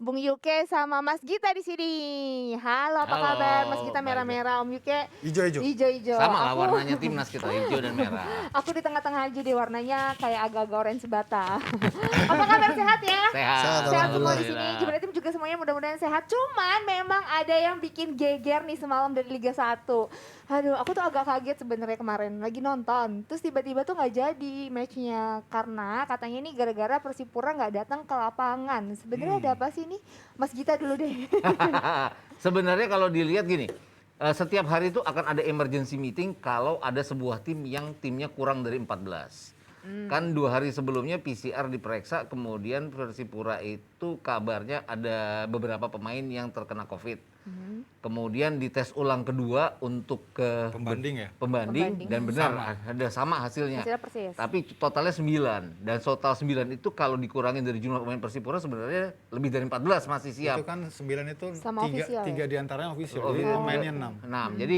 Bung Yuke sama Mas Gita di sini. Halo, apa kabar? Mas Halo, Gita baik. merah-merah, Om Yuke Ijo-ijo. hijau-hijau. Sama lah Aku warnanya timnas kita, hijau dan merah. aku di tengah-tengah aja deh, warnanya kayak agak-agak orange bata. Apa kabar, sehat ya? Sehat, Sehat, Sehat semua di alhamdulillah. sini. alhamdulillah. Jember tim juga semuanya mudah-mudahan sehat. Cuman memang ada yang bikin geger nih semalam dari Liga 1. Aduh, aku tuh agak kaget sebenarnya kemarin lagi nonton. Terus tiba-tiba tuh nggak jadi matchnya karena katanya ini gara-gara Persipura nggak datang ke lapangan. Sebenarnya ada apa sih ini? Mas Gita dulu deh. Sebenarnya kalau dilihat gini, setiap hari itu akan ada emergency meeting kalau ada sebuah tim yang timnya kurang dari 14. Kan 2 hari sebelumnya PCR diperiksa, kemudian Persipura itu kabarnya ada beberapa pemain yang terkena COVID. Kemudian dites ulang kedua untuk ke Pembanding ya? pembanding Pembanding. dan benar ada sama hasilnya. Hasilnya persis. Tapi totalnya 9 dan total 9 itu kalau dikurangin dari jumlah pemain Persipura sebenarnya lebih dari 14 masih siap. Itu kan 9 itu Sama official tiga ya? diantaranya official, Oh, jadi iya. pemainnya 6. 6. Jadi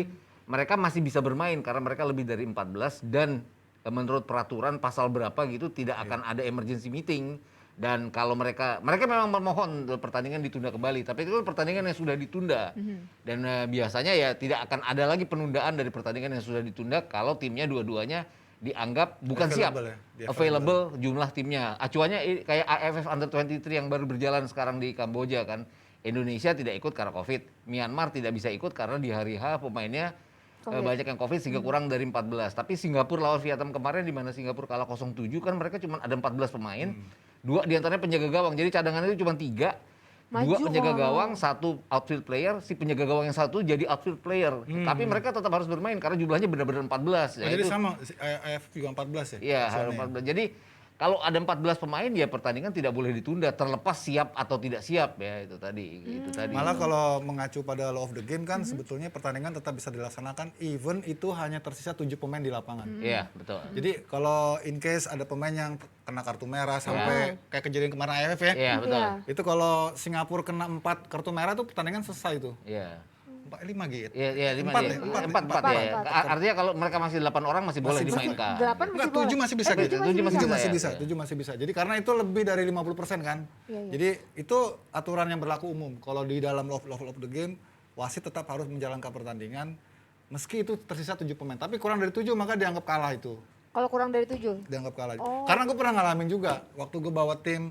mereka masih bisa bermain karena mereka lebih dari 14 dan menurut peraturan pasal berapa gitu tidak akan ada emergency meeting. Dan kalau mereka memang memohon pertandingan ditunda kembali, tapi itu kan pertandingan yang sudah ditunda. Dan biasanya ya tidak akan ada lagi penundaan dari pertandingan yang sudah ditunda kalau timnya dua-duanya dianggap bukan siap. Available ya, dia Available jumlah timnya. Acuannya kayak AFF Under 23 yang baru berjalan sekarang di Kamboja kan. Indonesia tidak ikut karena Covid. Myanmar tidak bisa ikut karena di hari H pemainnya Covid. banyak yang Covid sehingga kurang dari 14. Tapi Singapura lawan Vietnam kemarin di mana Singapura kalah 0-7 kan mereka cuma ada 14 pemain. 2 diantaranya penjaga gawang. Jadi cadangan itu cuma 3. Maju 2 penjaga kalau gawang, 1 outfield player, si penjaga gawang yang 1 jadi outfield player. Tapi mereka tetap harus bermain karena jumlahnya benar-benar 14. Oh, jadi sama AF juga 14 ya? Iya, harus Hasilnya 14. Jadi kalau ada 14 pemain ya pertandingan tidak boleh ditunda terlepas siap atau tidak siap ya itu tadi. Itu tadi. Malah kalau mengacu pada law of the game kan sebetulnya pertandingan tetap bisa dilaksanakan even itu hanya tersisa 7 pemain di lapangan. Iya, betul. Jadi kalau in case ada pemain yang kena kartu merah sampai kayak kejadian kemarin AFF ya. Iya, betul. Iya. Itu kalau Singapura kena 4 kartu merah tuh pertandingan selesai tuh. Iya. 5 gitu. Iya, iya, 5 Empat ya. ya? Empat, 4 ya. empat. Artinya kalau mereka masih 8 orang masih boleh Masih bisa. dimainkan. 8 masih Enggak, boleh. 7 masih bisa Eh, gitu. 7 masih 7 bisa. masih ya, bisa, ya. 7 masih bisa. Jadi karena itu lebih dari 50% kan. Iya, iya. Jadi itu aturan yang berlaku umum. Kalau di dalam law of the game, wasit tetap harus menjalankan pertandingan meski itu tersisa 7 pemain. Tapi kurang dari 7 maka dianggap kalah itu. Kalau kurang dari 7. Dianggap kalah. Oh. Karena gue pernah ngalamin juga waktu gue bawa tim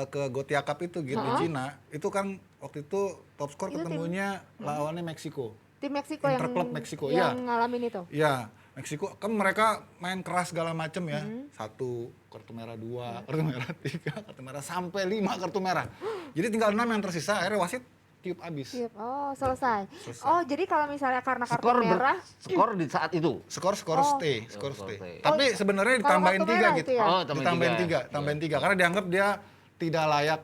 ke Gotia Cup itu gitu di Cina, itu kan waktu itu top skor Itu tim- ketemunya lawannya Meksiko. Tim Meksiko yang Interclub Meksiko, yang iya. ngalamin itu. Iya, Meksiko kan mereka main keras segala macem ya. 1 kartu merah, 2 kartu merah, 3 kartu merah sampai 5 kartu merah. Jadi tinggal 6 yang tersisa, akhirnya wasit tiup abis. Siap. Oh, selesai. Selesai. Oh, jadi kalau misalnya karena kartu Skor merah, skor di saat itu. Skor Oh. stay. Skor stay. stay. Tapi sebenarnya kalau ditambahin kartu 3 merah gitu. itu ya? Oh, tambahin tiga. Tambahin 3 karena dianggap dia tidak layak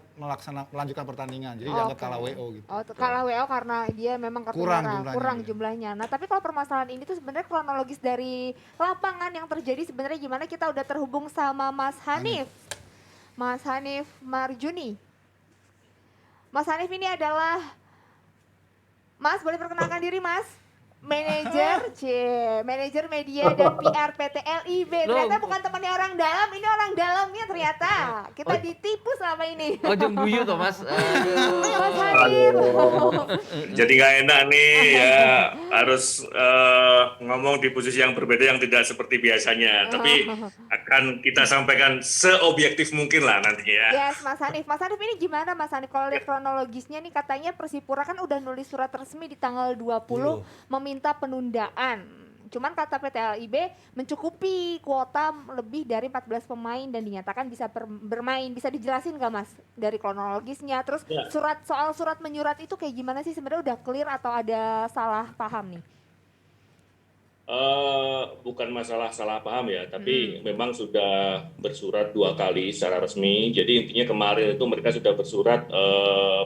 melanjutkan pertandingan. Jadi dianggap oke. kalah WO gitu. Oh, kalah WO karena dia memang kartu Kurang merah, jumlahnya, kurang iya. jumlahnya. Nah, tapi kalau permasalahan ini tuh sebenarnya kronologis dari lapangan yang terjadi sebenarnya gimana, kita udah terhubung sama Mas Hanif. Mas Hanif Marjuni. Mas Hanif ini adalah Mas, boleh perkenalkan diri, Mas? Manajer media dan PR PT LIB. Ternyata bukan temannya orang dalam, ini orang dalamnya ternyata. Kita ditipu selama ini. Ojong guyu toh, Mas. Aduh. Mas Hanif. Jadi nggak enak nih ya harus ngomong di posisi yang berbeda yang tidak seperti biasanya. Tapi akan kita sampaikan seobjektif mungkin lah nantinya ya. Yes, Mas Hanif. Mas Hanif ini gimana Mas Hanif? Kalau lihat kronologisnya nih katanya Persipura kan udah nulis surat resmi di tanggal 20 meminta penundaan. Cuman kata PT LIB mencukupi kuota lebih dari 14 pemain dan dinyatakan bisa bermain. Bisa dijelasin nggak Mas dari kronologisnya? Terus Ya. soal surat menyurat itu kayak gimana sih, sebenarnya udah clear atau ada salah paham nih? Bukan masalah salah paham ya, tapi memang sudah bersurat 2 kali secara resmi. Jadi intinya kemarin itu mereka sudah bersurat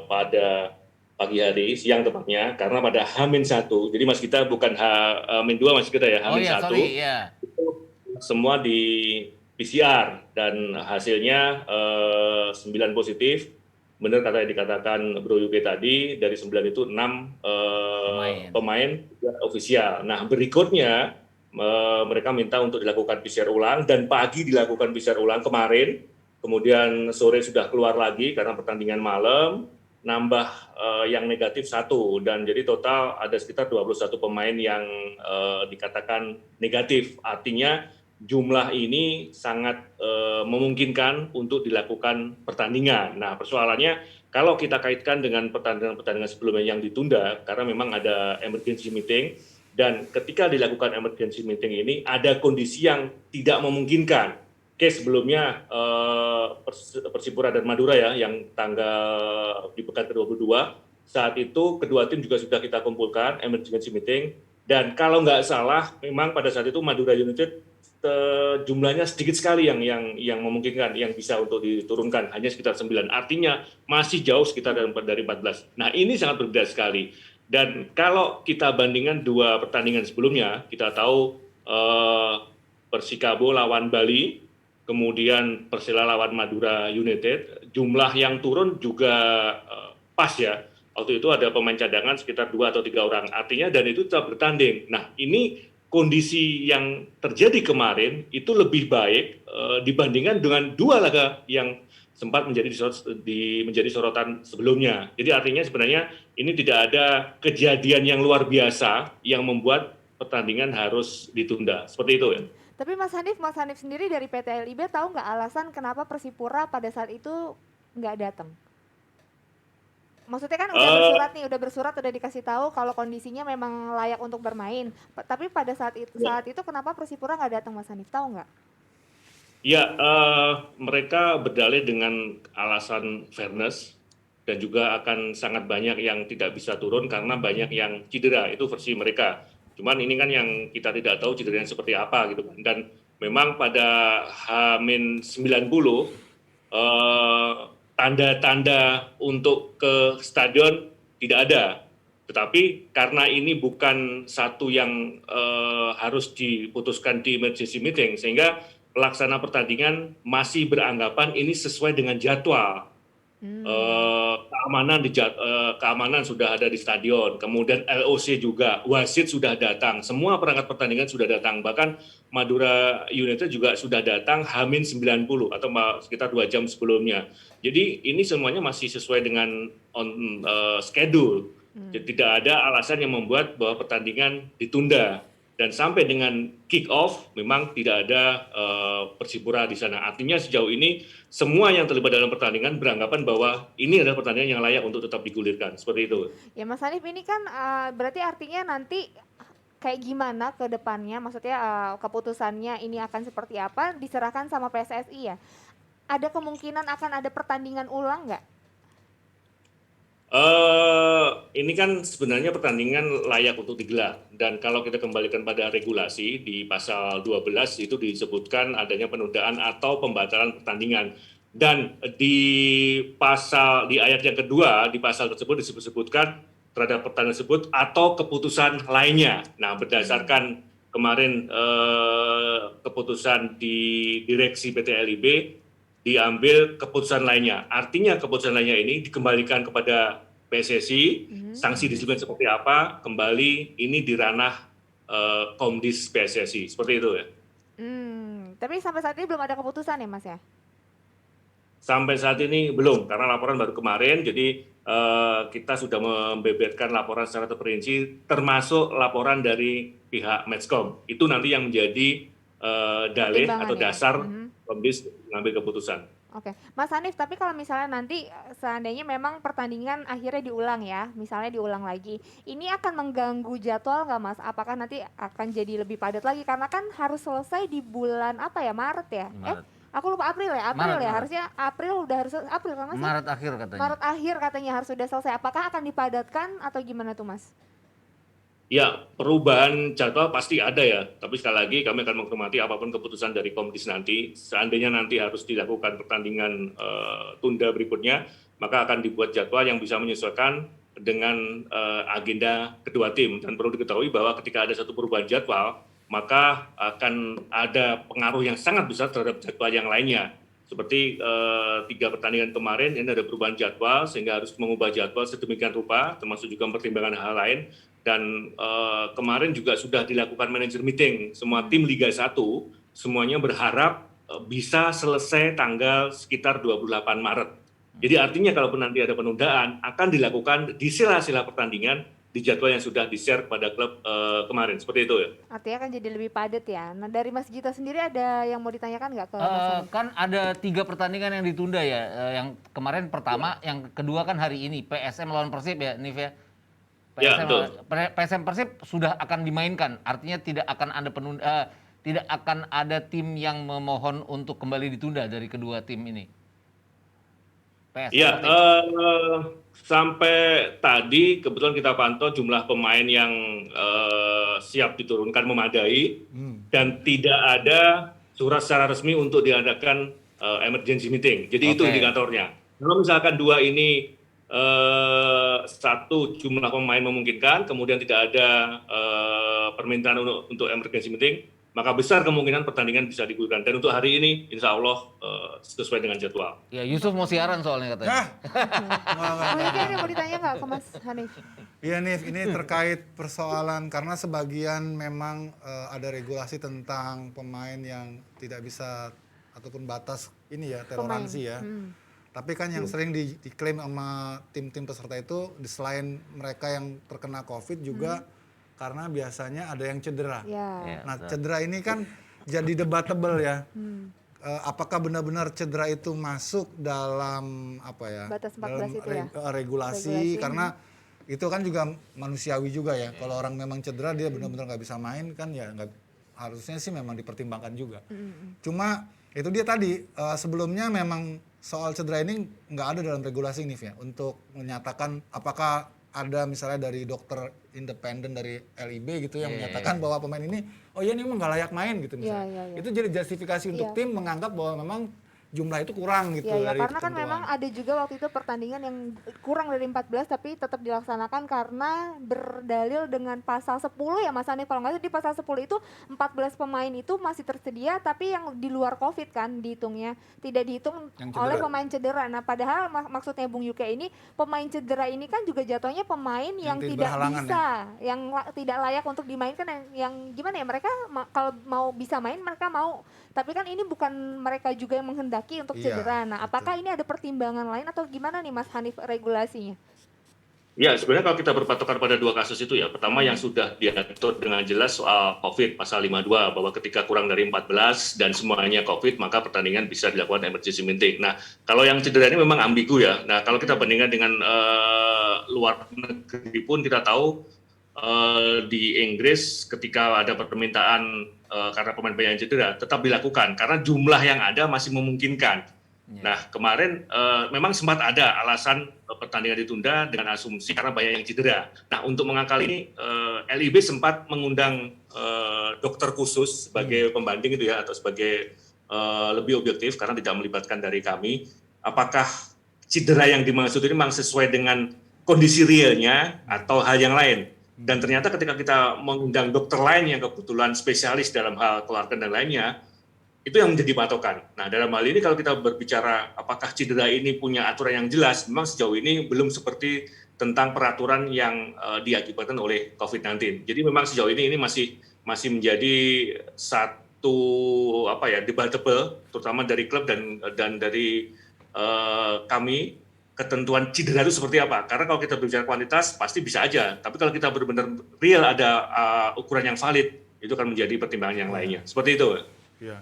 pada pagi hari, siang tepatnya, karena pada H-1, jadi Mas kita bukan H-2 Mas kita ya, Oh iya, H-1. sorry, ya. Semua di PCR dan hasilnya 9 positif. Benar kata yang dikatakan Bro Yuke tadi, dari 9 itu 6 pemain ofisial. Nah, berikutnya mereka minta untuk dilakukan PCR ulang dan pagi dilakukan PCR ulang kemarin kemudian sore sudah keluar lagi karena pertandingan malam, nambah yang negatif 1, dan jadi total ada sekitar 21 pemain yang dikatakan negatif. Artinya jumlah ini sangat memungkinkan untuk dilakukan pertandingan. Nah, persoalannya kalau kita kaitkan dengan pertandingan-pertandingan sebelumnya yang ditunda karena memang ada emergency meeting, dan ketika dilakukan emergency meeting ini ada kondisi yang tidak memungkinkan. Sebelumnya Persipura dan Madura ya, yang tanggal di pekan ke-22, saat itu kedua tim juga sudah kita kumpulkan emergency meeting, dan kalau nggak salah memang pada saat itu Madura United jumlahnya sedikit sekali yang memungkinkan, yang bisa untuk diturunkan, hanya sekitar 9. Artinya masih jauh sekitar dari 14. Nah, ini sangat berbeda sekali. Dan kalau kita bandingkan 2 pertandingan sebelumnya, kita tahu Persikabo lawan Bali, kemudian Persela lawan Madura United, jumlah yang turun juga pas ya. Waktu itu ada pemain cadangan sekitar 2 atau 3 orang. Artinya dan itu tetap bertanding. Nah, ini kondisi yang terjadi kemarin itu lebih baik dibandingkan dengan 2 laga yang sempat menjadi sorotan sebelumnya. Jadi artinya sebenarnya ini tidak ada kejadian yang luar biasa yang membuat pertandingan harus ditunda. Seperti itu ya. Tapi Mas Hanif sendiri dari PT LIB tahu nggak alasan kenapa Persipura pada saat itu nggak datang? Maksudnya kan udah bersurat, udah dikasih tahu kalau kondisinya memang layak untuk bermain. Tapi pada saat itu kenapa Persipura nggak datang, Mas Hanif? Tahu nggak? Ya, mereka berdalih dengan alasan fairness, dan juga akan sangat banyak yang tidak bisa turun karena banyak yang cedera. Itu versi mereka. Cuman ini kan yang kita tidak tahu cederanya seperti apa gitu kan. Dan memang pada H-90 tanda-tanda untuk ke stadion tidak ada. Tetapi karena ini bukan satu yang harus diputuskan di emergency meeting, sehingga pelaksana pertandingan masih beranggapan ini sesuai dengan jadwal. Keamanan sudah ada di stadion, kemudian LOC juga, wasit sudah datang, semua perangkat pertandingan sudah datang, bahkan Madura United juga sudah datang H-90 atau sekitar 2 jam sebelumnya. Jadi ini semuanya masih sesuai dengan schedule. Jadi tidak ada alasan yang membuat bahwa pertandingan ditunda. Dan sampai dengan kick off memang tidak ada Persipura di sana. Artinya sejauh ini semua yang terlibat dalam pertandingan beranggapan bahwa ini adalah pertandingan yang layak untuk tetap digulirkan. Seperti itu. Ya Mas Hanif, ini kan berarti artinya nanti kayak gimana ke depannya, maksudnya keputusannya ini akan seperti apa diserahkan sama PSSI ya. Ada kemungkinan akan ada pertandingan ulang nggak? Ini kan sebenarnya pertandingan layak untuk digelar, dan kalau kita kembalikan pada regulasi di pasal 12 itu disebutkan adanya penundaan atau pembatalan pertandingan, dan di ayat yang kedua di pasal tersebut disebutkan terhadap pertandingan tersebut atau keputusan lainnya. Nah, berdasarkan kemarin keputusan di direksi PT LIB diambil keputusan lainnya. Artinya keputusan lainnya ini dikembalikan kepada PSSI, sanksi disiplin seperti apa, kembali ini di ranah Komdis PSSI, seperti itu ya. Tapi sampai saat ini belum ada keputusan ya Mas ya? Sampai saat ini belum, karena laporan baru kemarin, jadi kita sudah membeberkan laporan secara terperinci, termasuk laporan dari pihak Matchcom. Itu nanti yang menjadi dalih atau dasar Komdis mengambil keputusan. Oke, Mas Hanif, tapi kalau misalnya nanti seandainya memang pertandingan akhirnya diulang ya, misalnya diulang lagi, ini akan mengganggu jadwal nggak Mas? Apakah nanti akan jadi lebih padat lagi? Karena kan harus selesai di bulan apa ya, Maret ya? Aku lupa April ya, Maret. Harusnya April udah harus April kan Mas? Maret akhir katanya. Maret akhir katanya harus sudah selesai. Apakah akan dipadatkan atau gimana tuh Mas? Ya, perubahan jadwal pasti ada ya, tapi sekali lagi kami akan menghormati apapun keputusan dari Komdis nanti. Seandainya nanti harus dilakukan pertandingan tunda berikutnya, maka akan dibuat jadwal yang bisa menyesuaikan dengan agenda kedua tim. Dan perlu diketahui bahwa ketika ada satu perubahan jadwal, maka akan ada pengaruh yang sangat besar terhadap jadwal yang lainnya. Seperti 3 pertandingan kemarin, ini ada perubahan jadwal sehingga harus mengubah jadwal sedemikian rupa, termasuk juga pertimbangan hal lain. Dan kemarin juga sudah dilakukan manajer meeting, semua tim Liga 1 semuanya berharap bisa selesai tanggal sekitar 28 Maret. Jadi artinya kalaupun nanti ada penundaan akan dilakukan di sela-sela pertandingan di jadwal yang sudah di-share kepada klub kemarin. Seperti itu ya. Artinya kan jadi lebih padat ya. Nah dari Mas Gita sendiri ada yang mau ditanyakan nggak ke Mas Hanif? Kan ada 3 pertandingan yang ditunda ya. Yang kemarin pertama, yang kedua kan hari ini PSM lawan Persib ya, Nif ya. Ya, betul. PSM Persib sudah akan dimainkan. Artinya tidak akan ada tidak akan ada tim yang memohon untuk kembali ditunda dari kedua tim ini. PSM Ya, Persib. sampai tadi kebetulan kita pantau jumlah pemain yang siap diturunkan memadai dan tidak ada surat secara resmi untuk diadakan emergency meeting. Jadi itu Oke. indikatornya. Kalau misalkan dua ini satu jumlah pemain memungkinkan, kemudian tidak ada permintaan untuk emergency meeting, maka besar kemungkinan pertandingan bisa digulirkan. Dan untuk hari ini, insya Allah sesuai dengan jadwal. Ya Yusuf mau siaran soalnya katanya. Nah, Oh iya, ada yang mau ditanya nggak ke Mas Hanif? iya Nif, ini terkait persoalan karena sebagian memang ada regulasi tentang pemain yang tidak bisa ataupun batas ini ya toleransi ya. Tapi kan yang sering diklaim sama tim-tim peserta itu selain mereka yang terkena COVID juga karena biasanya ada yang cedera. Ya. Ya, Nah, betul. cedera ini kan jadi debatable ya. Apakah benar-benar cedera itu masuk dalam apa ya? Batas 14 dalam itu ya? regulasi Regulasi. karena itu kan juga manusiawi juga ya. Kalau orang memang cedera dia benar-benar nggak bisa main kan ya nggak, harusnya sih memang dipertimbangkan juga. Cuma itu dia tadi sebelumnya memang soal cedera ini nggak ada dalam regulasi ini ya untuk menyatakan apakah ada misalnya dari dokter independen dari LIB gitu yang menyatakan bahwa pemain ini oh iya ini emang nggak layak main gitu misalnya. Iya. Itu jadi justifikasi untuk Iya. tim menganggap bahwa memang jumlah itu kurang gitu Ya, dari karena kan ketentuan. memang ada juga waktu itu pertandingan yang kurang dari 14 tapi tetap dilaksanakan karena berdalil dengan pasal 10 ya Mas Hanif, kalau nggak salah di pasal 10 itu 14 pemain itu masih tersedia tapi yang di luar COVID kan dihitungnya, tidak dihitung Yang cedera. oleh pemain cedera. Nah padahal maksudnya Bung Yuke ini pemain cedera ini kan juga jatuhnya pemain yang tidak tidak berhalangan bisa, yang tidak layak untuk dimainkan, yang gimana ya, mereka kalau mau bisa main mereka mau, tapi kan ini bukan mereka juga yang menghendaki untuk Iya, cedera. Nah, apakah ini ada pertimbangan lain atau gimana nih Mas Hanif regulasinya? Ya, sebenarnya kalau kita berpatokan pada dua kasus itu ya, pertama yang sudah diatur dengan jelas soal COVID, pasal 52, bahwa ketika kurang dari 14 dan semuanya COVID, maka pertandingan bisa dilakukan emergency meeting. Nah, kalau yang cedera ini memang ambigu ya. Nah, kalau kita bandingkan dengan luar negeri pun kita tahu di Inggris ketika ada permintaan karena pemain banyak yang cedera, tetap dilakukan karena jumlah yang ada masih memungkinkan. Nah, kemarin memang sempat ada alasan pertandingan ditunda dengan asumsi karena banyak yang cedera. Nah, untuk mengakal ini, LIB sempat mengundang dokter khusus sebagai pembanding itu ya, atau sebagai lebih objektif karena tidak melibatkan dari kami. Apakah cedera yang dimaksud ini memang sesuai dengan kondisi realnya atau hal yang lain? Dan ternyata ketika kita mengundang dokter lain yang kebetulan spesialis dalam hal keluarga dan lainnya, itu yang menjadi patokan. Nah, dalam hal ini kalau kita berbicara apakah cedera ini punya aturan yang jelas, memang sejauh ini belum seperti tentang peraturan yang diakibatkan oleh COVID-19. Jadi memang sejauh ini masih menjadi satu debatable, terutama dari klub dan dari kami, ketentuan cedera itu seperti apa. Karena kalau kita berbicara kuantitas pasti bisa aja, tapi kalau kita benar-benar real ada ukuran yang valid, itu akan menjadi pertimbangan yang lainnya. Seperti itu. Iya.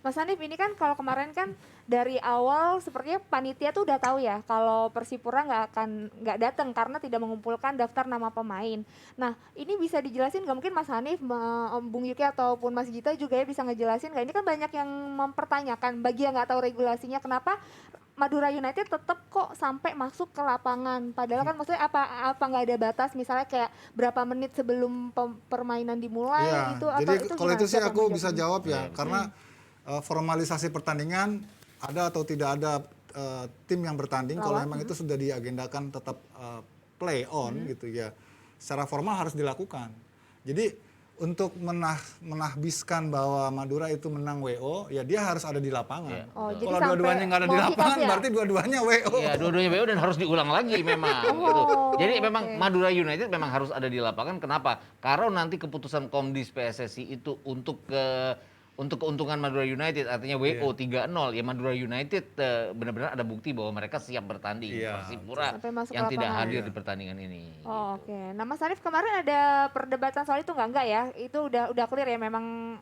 Mas Hanif, ini kan kalau kemarin kan dari awal sepertinya panitia tuh udah tahu ya kalau Persipura nggak datang karena tidak mengumpulkan daftar nama pemain. Nah, ini bisa dijelasin nggak, mungkin Mas Hanif, Bung Yuki ataupun Mas Gita juga ya bisa ngejelasin nggak? Ini kan banyak yang mempertanyakan bagi yang nggak tahu regulasinya, kenapa Madura United tetap kok sampai masuk ke lapangan, padahal kan maksudnya apa nggak ada batas misalnya kayak berapa menit sebelum permainan dimulai Iya, gitu, jadi atau kalau gimana? itu sih Siapa yang aku menjawab bisa ini? jawab ya, karena formalisasi pertandingan ada atau tidak ada tim yang bertanding, kalau Lawan, memang itu sudah diagendakan tetap play on gitu ya, secara formal harus dilakukan. Jadi untuk menahbiskan bahwa Madura itu menang WO, ya dia harus ada di lapangan. Iya. Oh, jadi Kalau sampai dua-duanya nggak ada di mau kick off lapangan, ya? berarti dua-duanya WO. Iya, dua-duanya BO dan harus diulang lagi memang gitu. Jadi memang oke. Madura United memang harus ada di lapangan. Kenapa? Karena nanti keputusan Komdis PSSI itu untuk ke untuk keuntungan Madura United, artinya WO 3-0, ya Madura United benar-benar ada bukti bahwa mereka siap bertanding. Iya, Persipura Sampai masuk yang tidak lapangan. hadir Iya. di pertandingan ini. Oh, oke. Nah, Mas Hanif kemarin ada perdebatan soal itu enggak ya? Itu udah clear ya, memang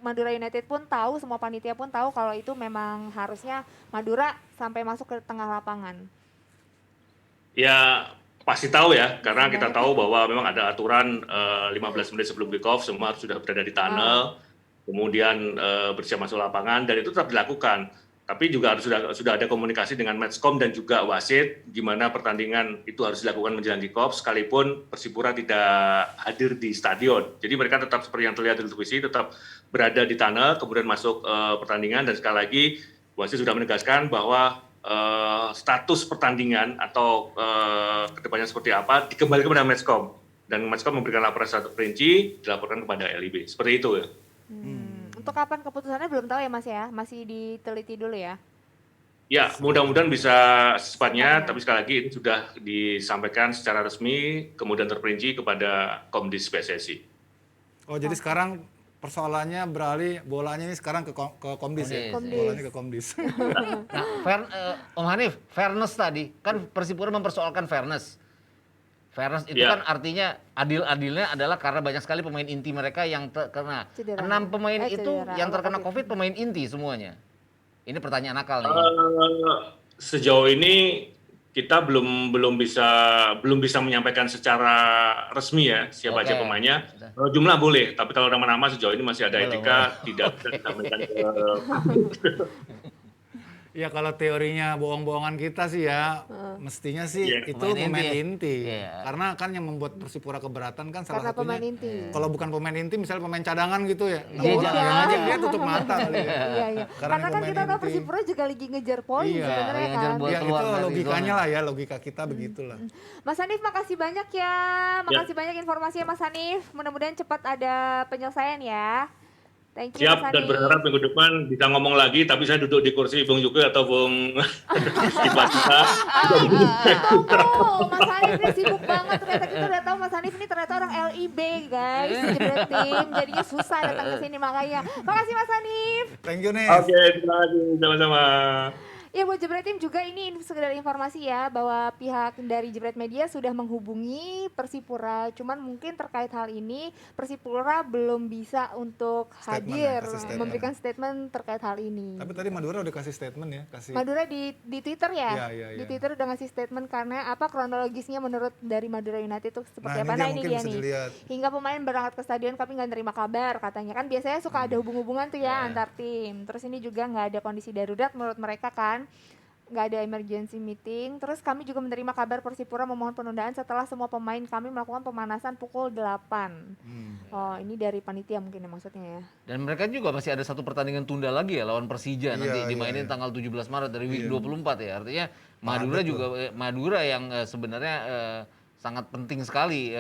Madura United pun tahu, semua panitia pun tahu kalau itu memang harusnya Madura sampai masuk ke tengah lapangan. Ya pasti tahu ya, karena kita tahu bahwa memang ada aturan 15 menit sebelum kick off semua harus sudah berada di tunnel, kemudian bersiap masuk lapangan dan itu tetap dilakukan. Tapi juga harus sudah ada komunikasi dengan Matchcom dan juga wasit gimana pertandingan itu harus dilakukan menjelang kick off sekalipun Persipura tidak hadir di stadion. Jadi mereka tetap seperti yang terlihat di televisi tetap berada di tunnel kemudian masuk pertandingan dan sekali lagi wasit sudah menegaskan bahwa status pertandingan atau kedepannya seperti apa dikembalikan kepada Matchcom dan Matchcom memberikan laporan satu perinci dilaporkan kepada LIB seperti itu ya. Untuk kapan keputusannya belum tahu ya Mas ya, masih diteliti dulu ya. Ya mudah-mudahan bisa secepatnya tapi sekali lagi ini sudah disampaikan secara resmi kemudian terperinci kepada Komdis PSSI. Oh jadi sekarang persoalannya beralih bolanya ini sekarang ke Komdis ya? Komdis. Bolanya ke Komdis. Nah, Om Hanif, fairness tadi, kan Persipura mempersoalkan fairness. Fairness itu Ya. kan artinya adil-adilnya adalah karena banyak sekali pemain inti mereka yang terkena. Cedera. 6 pemain itu Cedera. yang terkena COVID. COVID pemain inti semuanya. Ini pertanyaan akal nih. Sejauh ini kita belum bisa menyampaikan secara resmi ya siapa aja Oke. pemainnya. Kalau jumlah boleh, tapi kalau nama-nama sejauh ini masih ada Boleh, etika tidak bisa disampaikan ke Ya kalau teorinya bohong-bohongan kita sih ya, mestinya sih Iya. itu Pemain pemain inti. inti. Iya. Karena kan yang membuat Persipura keberatan kan salah Karena satunya. pemain inti. Kalau bukan pemain inti, misalnya pemain cadangan gitu ya. Nah, Iya, orang iya. yang aja dia tutup mata kali ya. Iya, iya. Karena kan pemain kita tahu inti. Persipura juga lagi ngejar poin Iya, sebenarnya lagi ngejar kan. buat Ya keluar itu dari logikanya zona. lah ya, logika kita begitulah. Mas Hanif makasih banyak ya. Makasih banyak informasinya Mas Hanif. Mudah-mudahan cepat ada penyelesaian ya. Thank you siap Mas dan Hanif. berharap minggu depan bisa ngomong lagi tapi saya duduk di kursi Bung Juki atau Bung Iba kita. Tunggu, Mas Hanif ini sibuk banget. Ternyata kita udah tahu Mas Hanif ini ternyata orang LIB guys. Jebret tim, jadinya susah datang ke sini makanya. Makasih Mas Hanif. Thank you nih. Oke, terima kasih sama-sama. Ya buat Jebret Tim juga ini sekedar informasi ya bahwa pihak dari Jebret Media sudah menghubungi Persipura. Cuman mungkin terkait hal ini Persipura belum bisa untuk Statement hadir ya, kasih statement. memberikan statement terkait hal ini. Tapi tadi Madura udah kasih statement ya, kasih. Madura di Twitter ya? Iya, iya, Di iya. Twitter udah ngasih statement karena apa kronologisnya menurut dari Madura United itu seperti Nah, apa? ini dia mungkin bisa nih. dilihat. Hingga pemain berangkat ke stadion kami nggak nerima kabar katanya kan biasanya suka ada hubung-hubungan tuh ya antar tim. Terus ini juga nggak ada kondisi darurat menurut mereka kan. Nggak ada emergency meeting. Terus kami juga menerima kabar Persipura memohon penundaan setelah semua pemain kami melakukan pemanasan pukul 8. Oh, ini dari panitia mungkin ya maksudnya ya. Dan mereka juga masih ada satu pertandingan tunda lagi ya lawan Persija nanti Iya, dimainin iya. tanggal 17 Maret dari week 24 ya. Artinya Madura Padat juga Madura yang sebenarnya sangat penting sekali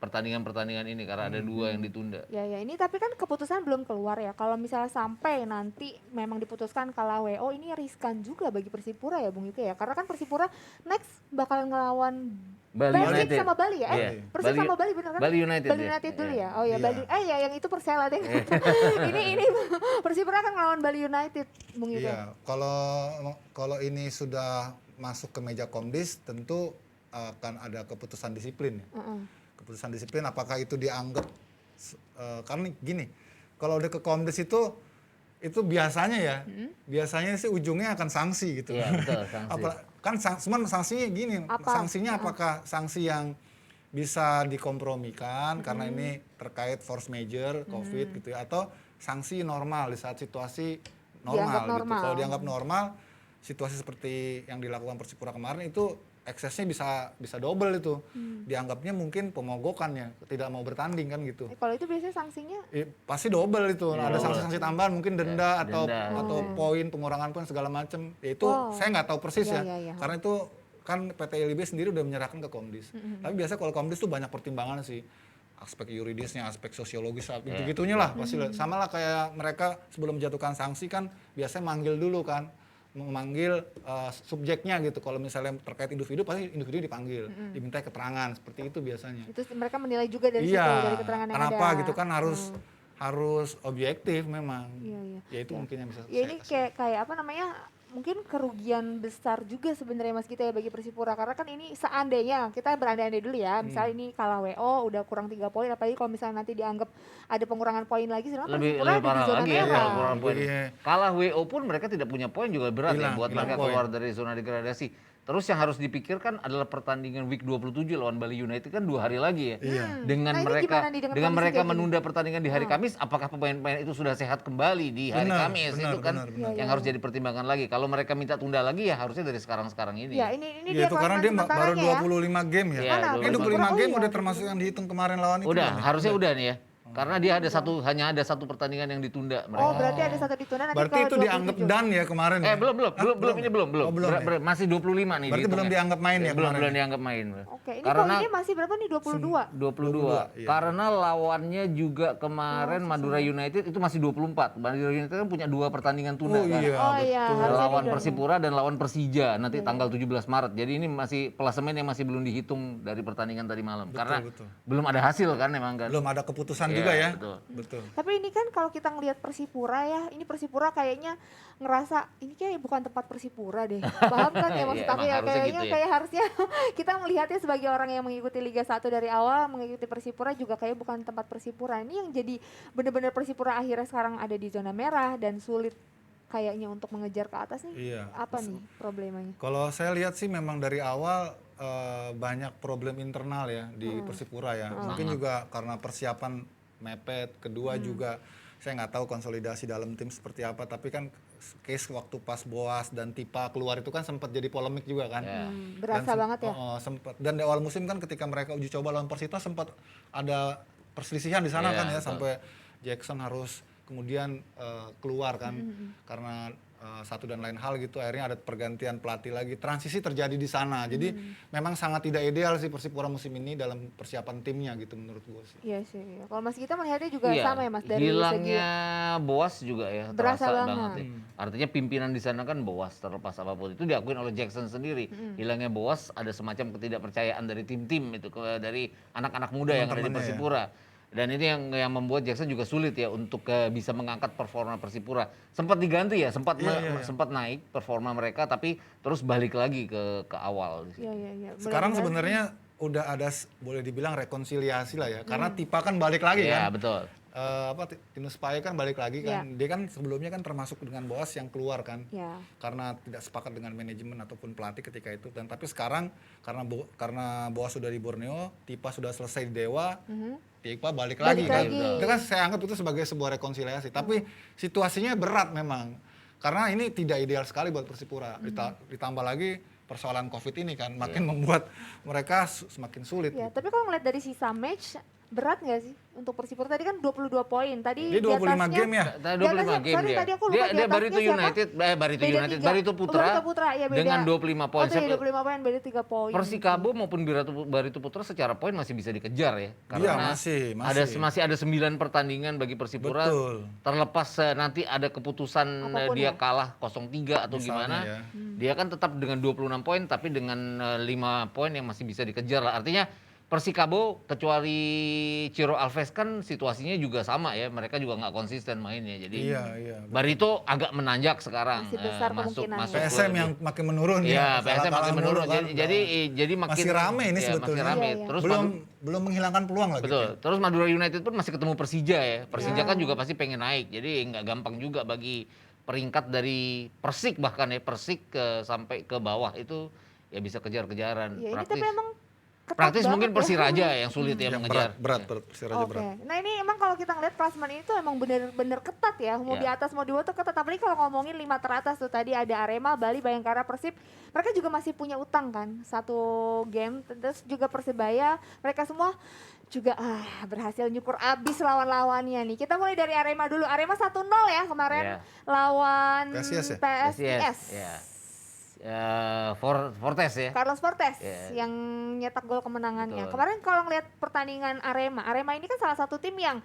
pertandingan-pertandingan ini karena ada 2 yang ditunda. Ya ini tapi kan keputusan belum keluar ya. Kalau misalnya sampai nanti memang diputuskan kalah WO ini riskan juga bagi Persipura ya Bung Yuki ya. Karena kan Persipura next bakal ngelawan Bali Persib United. sama Bali ya? Iya. Persib sama Bali bener kan? Bali United Bali ya. United dulu Iya. ya. Oh ya Iya. Bali. Ya yang itu Persela deh. ini Persipura kan ngelawan Bali United Bung Yuki. Iya, kalau ini sudah masuk ke meja Komdis tentu akan ada keputusan disiplin ya. Keputusan disiplin apakah itu dianggap karena gini, kalau udah ke Komdis itu biasanya ya, biasanya sih ujungnya akan sanksi gitu. Iya, betul, sanksi. Kan cuman sanksinya gini, Apa? sanksinya apakah sanksi yang bisa dikompromikan karena ini terkait force major COVID gitu ya, atau sanksi normal di saat situasi normal, Dianggap gitu. normal. Kalau dianggap normal, situasi seperti yang dilakukan Persipura kemarin itu eksesnya bisa double itu. Dianggapnya mungkin pemogokan ya, tidak mau bertanding kan gitu. Kalau itu biasanya sanksinya Pasti double itu. Iya, Ada double. sanksi-sanksi tambahan mungkin denda atau Denda. poin pengurangan poin segala macam. Ya itu Oh. saya nggak tahu persis Iya, ya. iya. Karena itu kan PT LIB sendiri udah menyerahkan ke Komdis. Tapi biasa kalau Komdis tuh banyak pertimbangan sih. Aspek yuridisnya, aspek sosiologis, gitu-gitunya lah pasti. Sama lah kayak mereka sebelum menjatuhkan sanksi kan biasanya manggil dulu kan. Memanggil subjeknya gitu. Kalau misalnya terkait individu pasti individu dipanggil, diminta keterangan seperti itu biasanya. itu mereka menilai juga dari situ Iya. dari keterangan yang Kenapa ada. gitu kan harus objektif memang. Iya. Ya itu mungkin yang bisa Ya saya ini kasih. kayak apa namanya? Mungkin kerugian besar juga sebenarnya Mas kita ya bagi Persipura karena kan ini seandainya kita berandai-andai dulu ya, misalnya ini kalah WO udah kurang 3 poin, apalagi kalau misalnya nanti dianggap ada pengurangan poin lagi, sedangkan lebih Persipura ada di parah zona lagi ya merah. kalau kurang poin. Iya. Kalah WO pun mereka tidak punya poin juga berat ya Hilang buat mereka poin. keluar dari zona degradasi. Terus yang harus dipikirkan adalah pertandingan week 27 lawan Bali United kan 2 hari lagi ya. Iya. Dengan Nah, ini mereka gimana nih dengan dengan kondisi mereka kayak gini? menunda pertandingan di hari Kamis, apakah pemain-pemain itu sudah sehat kembali di hari Benar, Kamis? benar, Itu kan benar. yang harus jadi pertimbangan lagi. Kalau mereka minta tunda lagi ya harusnya dari sekarang-sekarang ini. Ya ini Ya itu karena dia baru sementaranya ya. 25 game ya. Iya, Ini 25 Oh, game iya. udah termasuk yang dihitung kemarin lawan itu. Udah, kan ya? harusnya udah nih ya. Karena dia ada hanya ada satu pertandingan yang ditunda mereka. Oh, berarti ada satu ditunda nanti Berarti kalau itu dianggap 27. done ya kemarin ya? belum ini belum. Oh, belum ya? Masih 25 nih. Berarti belum dihitungnya. dianggap main ya Belum kemarin? dianggap main. Oke, ini Karena poinnya masih berapa nih? 22. 22. iya. Karena lawannya juga kemarin Madura United itu masih 24. Madura United kan punya 2 pertandingan tunda Oh kan. iya, Oh iya, betul. harusnya Lawan di Persipura dan lawan Persija nanti tanggal 17 Maret. Jadi ini masih klasemen yang masih belum dihitung dari pertandingan tadi malam. Karena betul. belum ada hasil kan emang kan. Belum ada keputusan Iya, juga ya? betul. Betul. Tapi ini kan kalau kita ngelihat Persipura ya, ini Persipura kayaknya ngerasa ini kayak bukan tempat Persipura deh. Paham kan ya maksud Iya, aku emang ya, harusnya kayaknya gitu ya. kayak harusnya kita melihatnya sebagai orang yang mengikuti Liga 1 dari awal, mengikuti Persipura juga kayak bukan tempat Persipura. Ini yang jadi benar-benar Persipura akhirnya sekarang ada di zona merah dan sulit kayaknya untuk mengejar ke atas nih. Iya. Apa nih problemanya? Kalau saya lihat sih memang dari awal banyak problem internal ya di Persipura ya. Mungkin juga karena persiapan mepet, kedua juga saya nggak tahu konsolidasi dalam tim seperti apa, tapi kan case waktu pas Boas dan Tipa keluar itu kan sempat jadi polemik juga kan. Ya. Berasa banget ya. Sempat, dan di awal musim kan ketika mereka uji coba lawan Persita sempat ada perselisihan di sana Iya, kan ya, betul. sampai Jackson harus kemudian keluar kan karena satu dan lain hal gitu, akhirnya ada pergantian pelatih lagi, transisi terjadi di sana. Jadi memang sangat tidak ideal sih Persipura musim ini dalam persiapan timnya gitu menurut gue sih. Iya sih. Kalau Mas kita melihatnya juga Iya, sama ya Mas dari hilangnya segi Boas juga ya Berasa terasa banget. banget ya. Artinya pimpinan di sana kan Boas terlepas apapun itu diakuin oleh Jackson sendiri. Hilangnya Boas ada semacam ketidakpercayaan dari tim-tim itu dari anak-anak muda yang ada di Teman-temannya ya. Persipura. Dan ini yang membuat Jackson juga sulit ya untuk bisa mengangkat performa Persipura. Sempat diganti ya, sempat naik performa mereka tapi terus balik lagi ke awal. Iya. Sekarang Mudah-mudahan sebenarnya udah ada boleh dibilang rekonsiliasi lah ya, karena Tipa kan balik lagi Iya, kan. betul. Tinus Pae kan balik lagi kan. Dia kan sebelumnya kan termasuk dengan Boas yang keluar kan. Ya. Karena tidak sepakat dengan manajemen ataupun pelatih ketika itu. Dan tapi sekarang karena Boas sudah di Borneo, Tipa sudah selesai di Dewa, Tipa balik lagi kan. lagi. Itu kan saya anggap itu sebagai sebuah rekonsiliasi. Tapi situasinya berat memang. Karena ini tidak ideal sekali buat Persipura. Ditambah lagi persoalan Covid ini kan makin membuat mereka semakin sulit. Ya, tapi kalau ngeliat dari sisa match berat nggak sih untuk Persipura? Tadi kan 22 poin. Tadi Dia 25 atasnya, game ya? Tadi di 25 atasnya- game sorry, dia. tadi aku lupa di Dia Barito atasnya siapa? United, Barito Beda United, tiga. Barito Putra, Barito Putra, ya beda. dengan 25 poin. Oh, iya, 25 poin, beda 3 poin. Persikabo maupun Barito Putra secara poin masih bisa dikejar ya. Karena masih. masih ada 9 pertandingan bagi Persipura. Betul. Terlepas nanti ada keputusan Apapun dia ya. kalah 0-3 atau Misalnya gimana. ya. Dia kan tetap dengan 26 poin tapi dengan 5 poin yang masih bisa dikejar lah. Artinya Persikabo kecuali Ciro Alves kan situasinya juga sama ya. Mereka juga nggak konsisten mainnya. Jadi Iya. Barito agak menanjak sekarang. Masih besar masuk kemungkinannya. PSM yang makin menurun Iya, PSM Salah-salah makin mulu menurun. kan. Jadi makin masih rame ini iya, sebetulnya. Masih rame. Iya, iya. Terus belum menghilangkan peluang lagi. betul. Terus Madura United pun masih ketemu Persija ya. Persija kan juga pasti pengen naik. Jadi nggak gampang juga bagi peringkat dari Persik bahkan ya Persik sampai ke bawah itu ya bisa kejar-kejaran. Ya, ini Praktis. tapi emang ketat Praktis banget mungkin ya. Persiraja yang sulit ya Yang mengejar. berat Persiraja Oke, berat. nah ini emang kalau kita ngeliat klasemen ini tuh emang bener-bener ketat ya, mau di Ya. atas mau di bawah tuh ketat, apalagi kalau ngomongin 5 teratas tuh tadi ada Arema, Bali, Bayangkara, Persib, mereka juga masih punya utang kan, satu game, terus juga Persebaya, mereka semua juga berhasil nyukur abis lawan-lawannya nih. Kita mulai dari Arema dulu, Arema 1-0 ya kemarin Ya. lawan PSIS ya? PSIS. Ya. Fortes ya. Carlos Fortes Ya. yang nyetak gol kemenangannya. Betul. Kemarin kalau ngeliat pertandingan Arema ini kan salah satu tim yang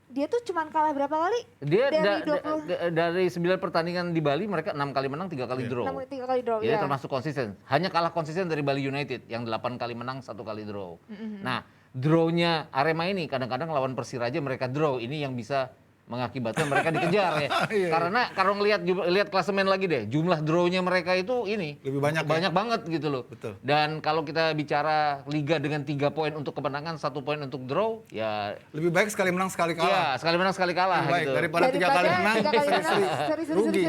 dia tuh cuman kalah berapa kali? Dia Dari 20 dari 9 pertandingan di Bali mereka 6 kali menang, 3 kali draw. 3 kali draw. Jadi ya. termasuk konsisten. Hanya kalah konsisten dari Bali United yang 8 kali menang, 1 kali draw. Nah, draw-nya Arema ini kadang-kadang lawan Persiraja mereka draw, ini yang bisa mengakibatkan mereka dikejar ya. Karena kalau lihat klasemen lagi deh, jumlah draw-nya mereka itu ini Lebih banyak ya? banget gitu loh. Betul. Dan kalau kita bicara liga dengan 3 poin untuk kemenangan, 1 poin untuk draw, ya Lebih baik sekali menang sekali iya, kalah. sekali menang sekali kalah Lebih baik gitu. daripada 3 kali menang rugi.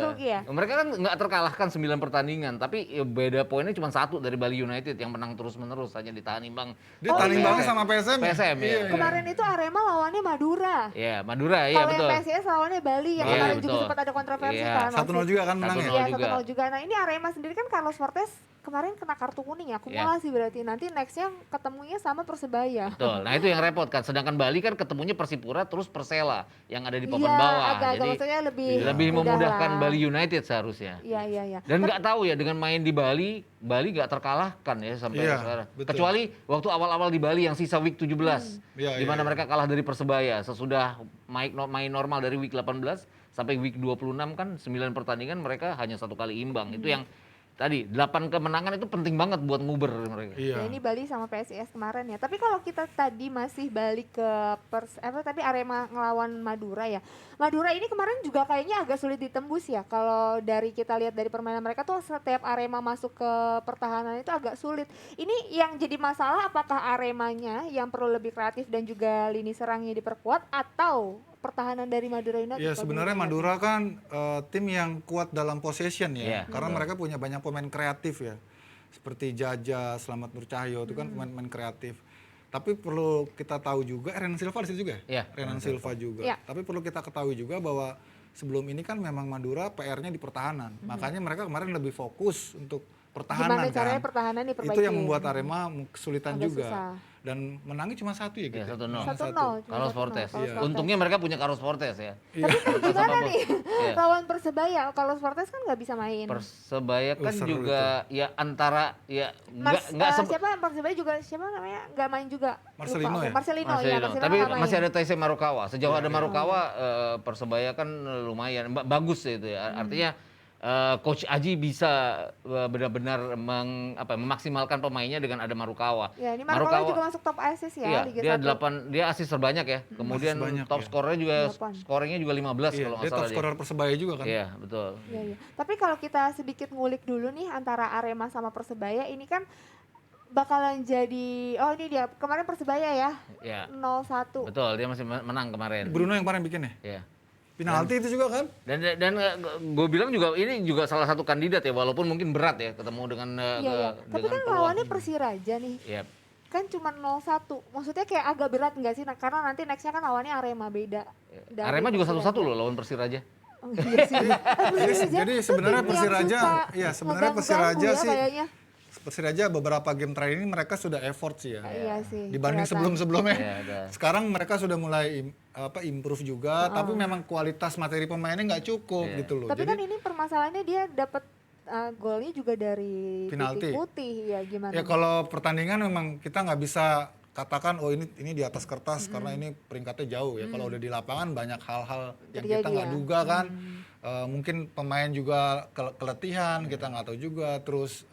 rugi ya. Mereka kan nggak terkalahkan 9 pertandingan, tapi ya beda poinnya cuma 1 dari Bali United yang menang terus-menerus, hanya ditahan imbang. Dia tanding iya. banget sama PSM. PSM ya. Kemarin itu Arema lawannya Madura. Ya, Madura iya Kalau betul. yang PSIS lawannya Bali yang Iya, kemarin juga betul. sempat ada kontroversi Iya. kan. 1-0 juga kan menangnya. 1-0 Iya, juga. 1-0 juga. Nah, ini Arema sendiri kan Carlos Fortes kemarin kena kartu kuning ya, akumulasi berarti. Nanti nextnya ketemunya sama Persebaya. Betul. Nah, itu yang repot kan. Sedangkan Bali kan ketemunya Persipura terus Persela yang ada di papan Iya, bawah. agak-agak Jadi maksudnya lebih mudah memudahkan lah. Bali United seharusnya. Iya, iya, iya. Dan nggak tahu ya dengan main di Bali nggak terkalahkan ya sampai Iya, sekarang. betul. Kecuali waktu awal-awal di Bali yang sisa week 17 Iya, di mana iya. mereka kalah dari Persebaya. Sesudah main normal dari week 18 sampai week 26 kan 9 pertandingan mereka hanya 1 kali imbang. Itu yang tadi 8 kemenangan itu penting banget buat nguber mereka. Iya. Ya, ini Bali sama PSIS kemarin ya. Tapi kalau kita tadi masih balik ke tapi Arema ngelawan Madura ya. Madura ini kemarin juga kayaknya agak sulit ditembus ya. Kalau dari kita lihat dari permainan mereka tuh setiap Arema masuk ke pertahanan itu agak sulit. Ini yang jadi masalah apakah Aremanya yang perlu lebih kreatif dan juga lini serangnya diperkuat atau pertahanan dari Madura United? Ya sebenarnya Madura kan tim yang kuat dalam possession ya, Iya, karena mereka punya banyak pemain kreatif ya, seperti Jaja, Slamet Nur Cahyo itu kan pemain-pemain kreatif. Tapi perlu kita tahu juga, Renan Silva di situ juga Iya, ya? Renan Silva juga. Iya. Tapi perlu kita ketahui juga bahwa sebelum ini kan memang Madura PR-nya di pertahanan, makanya mereka kemarin lebih fokus untuk pertahanan. Gimana caranya kan. pertahanan diperbaiki? Itu yang membuat Arema kesulitan Agak juga. susah. Dan menangnya cuma 1 ya Ya, gitu. 1-0. 1-0. Carlos Fortes. Iya. Untungnya mereka punya Carlos Fortes ya. Tapi kan gimana nih Iya. lawan Persebaya? Kalau Fortes kan nggak bisa main. Persebaya kan seru juga ya antara ya Siapa Persebaya juga siapa namanya nggak main juga. Marcelino Lupa aku. ya? Marcelino ya. Marcelino. Marcelino Tapi nggak main. masih ada Taisei Marukawa. Sejauh ada Marukawa, Persebaya kan lumayan bagus ya itu ya. Artinya Coach Aji bisa benar-benar memaksimalkan pemainnya dengan ada Marukawa. Ya, ini Marukawa juga masuk top assist ya Iya, Liga dia 1. dia asis terbanyak ya. Kemudian banyak, top ya. skornya juga 8. skornya juga 15 Iya, kalau nggak dia top salah scorer Persebaya juga kan. Iya, betul. Iya, iya. Tapi kalau kita sedikit ngulik dulu nih antara Arema sama Persebaya ini kan bakalan jadi ini dia kemarin Persebaya ya Iya. 0-1. Betul, dia masih menang kemarin. Bruno yang kemarin bikin ya? Iya. Penalti itu juga kan? Dan gue bilang juga ini juga salah satu kandidat ya, walaupun mungkin berat ya ketemu dengan Iya, iya. Tapi kan peluang. lawannya Persiraja nih. Iya. Kan cuma 0-1. Maksudnya kayak agak berat enggak sih? Nah, karena nanti nextnya kan lawannya Arema beda. dari Arema juga Persiraja. 1-1 loh lawan Persiraja. Oh, iya sih. Jadi sebenarnya tim yang Persiraja, suka iya sebenarnya ngeganggu Persiraja ya sih, kayaknya. Persiraja beberapa game terakhir ini mereka sudah effort sih ya. Iya sih. Dibanding kelihatan. sebelum-sebelumnya. Iya, ada. Sekarang mereka sudah mulai improve juga, tapi memang kualitas materi pemainnya nggak cukup Iya. gitu loh. Tapi Jadi kan ini permasalahannya dia dapat golnya juga dari Penalti. titik putih ya gimana? ya kalau pertandingan memang kita nggak bisa katakan ini di atas kertas karena ini peringkatnya jauh ya. Kalau udah di lapangan banyak hal-hal yang kita Terjadi nggak ya. duga kan. Mungkin pemain juga keletihan, kita nggak tahu juga. Terus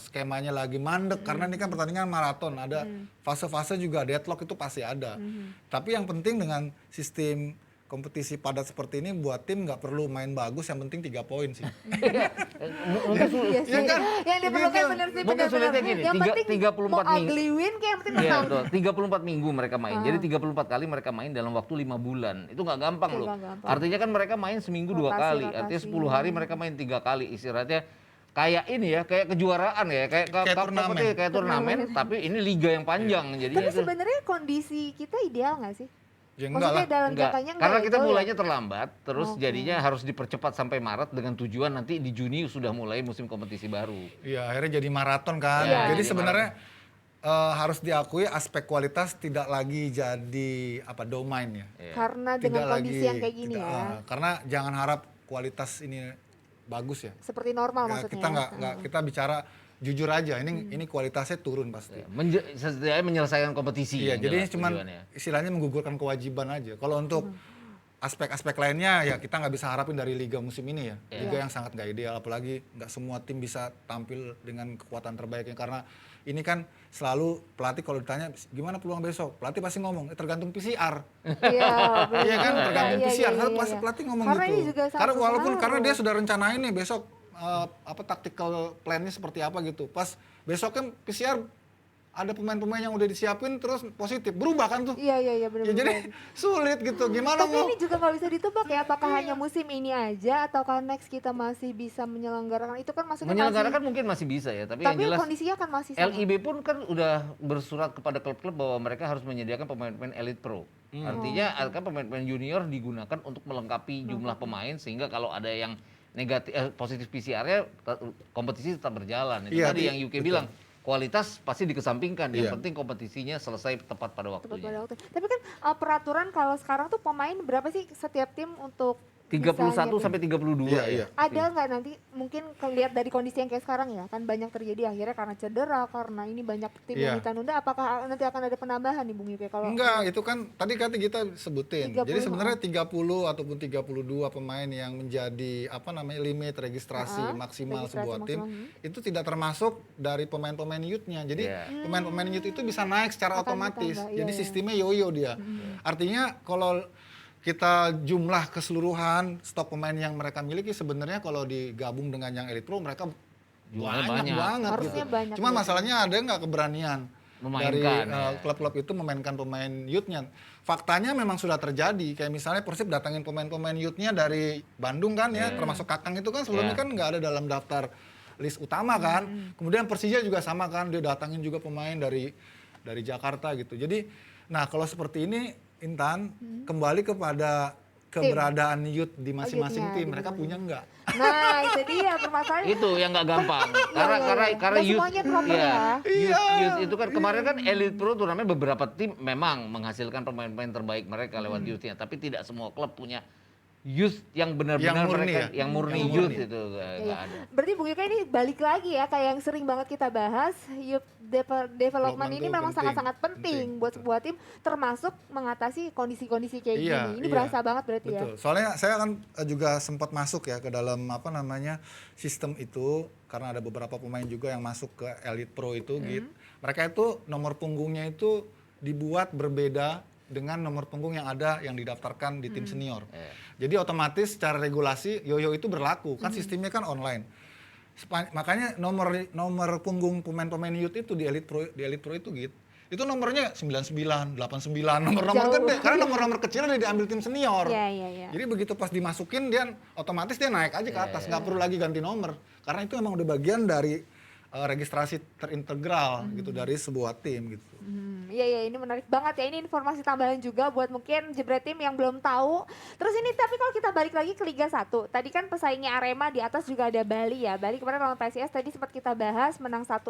skemanya lagi mandek karena ini kan pertandingan maraton. Ada fase-fase juga deadlock itu pasti ada. Tapi yang penting dengan sistem kompetisi padat seperti ini buat tim nggak perlu main bagus, yang penting 3 poin sih. Iya sih. Iya kan? Yang diperlukan Begitu. benar sih, Mungkin benar-benar. sulitnya gini, Yang penting 34 mau minggu. ugly win kayak yang penting Iya, menang. betul. 34 minggu mereka main. Jadi 34 kali mereka main dalam waktu 5 bulan. Itu nggak gampang Iya, loh. nggak gampang. Artinya kan mereka main seminggu 2 Rotasi, kali. rotasi. Artinya 10 hari mereka main 3 kali. Istirahatnya kayak ini ya, kayak kejuaraan ya, kayak turnamen. kayak turnamen, tapi ini liga yang panjang. Jadi Tapi sebenarnya kondisi kita ideal nggak sih? Ya enggak Maksudnya lah. dalam enggak. jangkanya enggak Karena ya, kita jauh ya? mulainya terlambat, terus Oke. jadinya harus dipercepat sampai Maret dengan tujuan nanti di Juni sudah mulai musim kompetisi baru. Iya, akhirnya jadi maraton kan. Iya, Jadi jadi sebenarnya harus diakui aspek kualitas tidak lagi jadi domain ya. Karena dengan kondisi yang kayak gini ya. Karena jangan harap kualitas ini bagus ya. Seperti normal Nggak, maksudnya. kita nggak kita bicara jujur aja. Ini kualitasnya turun pasti. Setidaknya menyelesaikan kompetisi. Iya, yang jadi jelas cuman tujuannya. istilahnya menggugurkan kewajiban aja. Kalau untuk aspek-aspek lainnya ya kita nggak bisa harapin dari liga musim ini ya. Liga yang sangat nggak ideal, apalagi nggak semua tim bisa tampil dengan kekuatan terbaiknya karena ini kan selalu pelatih kalau ditanya gimana peluang besok, pelatih pasti ngomong tergantung PCR. Iya, bener Iya kan, juga. tergantung Iya, PCR. iya, Pasti iya. pelatih ngomong Karena gitu. ini juga sangat Karena walaupun berpengaruh. karena dia sudah rencanain nih besok tactical plan-nya seperti apa gitu. Pas besok kan PCR ada pemain-pemain yang udah disiapin terus positif, berubah kan tuh. Iya, Ya benar-benar. jadi sulit gitu. Gimana Tapi mau? ini juga nggak bisa ditebak ya, apakah hanya musim ini aja ataukah next kita masih bisa menyelenggarakan itu kan maksudnya Menyelenggarakan mungkin masih bisa ya, tapi yang tapi jelas kondisinya kan masih sama. LIB pun kan udah bersurat kepada klub-klub bahwa mereka harus menyediakan pemain-pemain elite pro. Artinya kan pemain-pemain junior digunakan untuk melengkapi jumlah pemain sehingga kalau ada yang negatif positif PCR-nya kompetisi tetap berjalan. Itu Iya, tadi yang UK bilang kualitas pasti dikesampingkan. Yang Iya. penting kompetisinya selesai tepat pada Tepat waktunya. pada waktu. Tapi kan peraturan kalau sekarang tuh pemain berapa sih setiap tim untuk 31 bisa nyetir? sampai 32 Iya, ya. iya. Ada nggak nanti mungkin lihat dari kondisi yang kayak sekarang ya kan banyak terjadi akhirnya karena cedera karena ini banyak tim yang Iya. ditunda apakah nanti akan ada penambahan nih Bung Yuke kalau Enggak, itu kan tadi kita sebutin. 30, Jadi sebenarnya 30 ataupun 32 pemain yang menjadi limit registrasi maksimal registrasi sebuah tim maksimal, itu tidak termasuk dari pemain-pemain youth-nya. Jadi Iya. pemain-pemain youth itu bisa naik secara Akan otomatis. ditambah, Jadi iya. sistemnya yoyo dia. Artinya kalau kita jumlah keseluruhan stok pemain yang mereka miliki sebenarnya kalau digabung dengan yang Elite Pro mereka Jumlahnya banyak banyak. banget Harusnya gitu. banyak Cuma ya. masalahnya ada nggak keberanian dari Memainkan, ya. klub-klub itu memainkan pemain youth-nya. Faktanya memang sudah terjadi. Kayak misalnya Persib datangin pemain-pemain youth-nya dari Bandung kan ya, termasuk Kakang itu kan sebelumnya Yeah. kan nggak ada dalam daftar list utama kan. Kemudian Persija juga sama kan, dia datangin juga pemain dari Jakarta gitu. Jadi, nah kalau seperti ini Intan kembali kepada keberadaan youth di masing-masing youth-nya tim. di Mereka masing-masing. punya nggak? nah itu dia permasalahannya Itu yang nggak gampang. Iya, iya. Karena Nggak youth, semuanya proper iya, ya. youth itu kan kemarin kan Elite Pro turnamen beberapa tim memang menghasilkan pemain-pemain terbaik mereka lewat youth-nya, tapi tidak semua klub punya youth yang benar-benar Yang murni mereka ya? yang murni Yang youth murni. itu nggak Iya. ada. Berarti Bung Yuka ini balik lagi ya kayak yang sering banget kita bahas youth development Development ini tuh memang penting, sangat-sangat penting buat sebuah tim termasuk mengatasi kondisi-kondisi kayak Iya, gini. Ini iya. berasa banget berarti ya. Betul. Soalnya saya kan juga sempat masuk ya ke dalam sistem itu karena ada beberapa pemain juga yang masuk ke Elite Pro itu gitu. Mereka itu nomor punggungnya itu dibuat berbeda dengan nomor punggung yang ada yang didaftarkan di tim senior. Jadi otomatis secara regulasi yoyo itu berlaku kan sistemnya kan online. Makanya nomor punggung pemain-pemain youth itu di Elite Pro itu gitu. Itu nomornya 99, 89, nomor-nomor Jauh. gede. Karena nomor-nomor kecil udah diambil tim senior. Iya. Jadi begitu pas dimasukin dia otomatis dia naik aja ke atas, nggak perlu lagi ganti nomor. Karena itu emang udah bagian dari registrasi terintegral gitu dari sebuah tim gitu. Iya ini menarik banget ya. Ini informasi tambahan juga buat mungkin jebret tim yang belum tahu. Terus ini tapi kalau kita balik lagi ke Liga 1. Tadi kan pesaingnya Arema di atas juga ada Bali ya. Bali kemarin lawan PSIS tadi sempat kita bahas menang 1-0.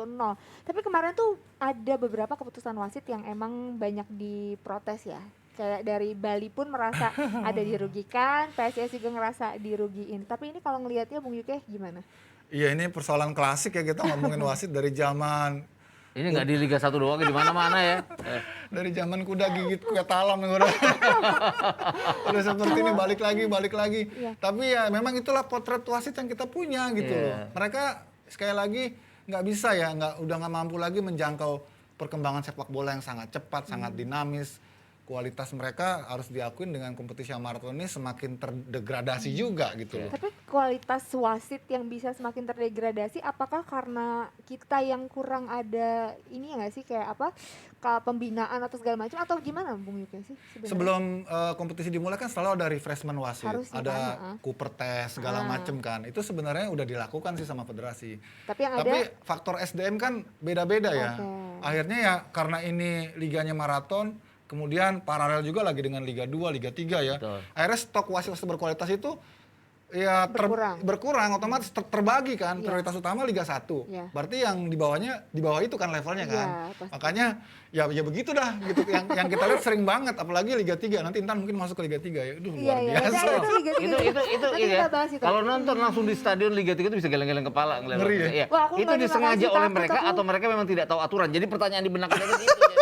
Tapi kemarin tuh ada beberapa keputusan wasit yang emang banyak diprotes ya. Kayak dari Bali pun merasa ada dirugikan, PSIS juga ngerasa dirugiin. Tapi ini kalau ngelihatnya Bung Yuke gimana? Iya ini persoalan klasik ya kita ngomongin wasit dari zaman Ini nggak di Liga 1 doang, di mana-mana ya. dari zaman kuda gigit kue talam udah seperti ini balik lagi. Iya. Tapi ya memang itulah potret wasit yang kita punya gitu loh. Mereka sekali lagi nggak bisa ya, udah nggak mampu lagi menjangkau perkembangan sepak bola yang sangat cepat, sangat dinamis. Kualitas mereka harus diakuin dengan kompetisi yang maraton ini semakin terdegradasi juga gitu loh. Tapi kualitas wasit yang bisa semakin terdegradasi apakah karena kita yang kurang ada ini ya nggak sih kayak apa pembinaan atau segala macam atau gimana Bung Yuke sih sebenarnya? Sebelum kompetisi dimulai kan selalu ada refreshment wasit, Harusnya ada kan, Cooper test segala macem kan. Itu sebenarnya udah dilakukan sih sama federasi. Tapi yang Tapi ada faktor SDM kan beda-beda ya. Oke. Akhirnya ya karena ini liganya maraton, kemudian paralel juga lagi dengan Liga 2, Liga 3 ya. Betul. Akhirnya stok wasit berkualitas itu ya berkurang otomatis terbagi kan. Iya. Prioritas utama Liga 1. Iya. Berarti yang di bawah itu kan levelnya kan. Iya, pasti. Makanya ya begitu dah gitu. yang kita lihat sering banget apalagi Liga 3. Nanti Intan mungkin masuk ke Liga 3 ya. Aduh luar Iya, biasa. iya. Itu Liga 3. itu Nanti iya. kita bahas itu. Kalau nonton langsung di stadion Liga 3 itu bisa geleng-geleng kepala ngeliat. Ngeri ya? Iya. Wah, aku Itu nggak disengaja terima kasih, oleh takut mereka aku. atau mereka memang tidak tahu aturan. Jadi pertanyaan di benak mereka itu jadinya.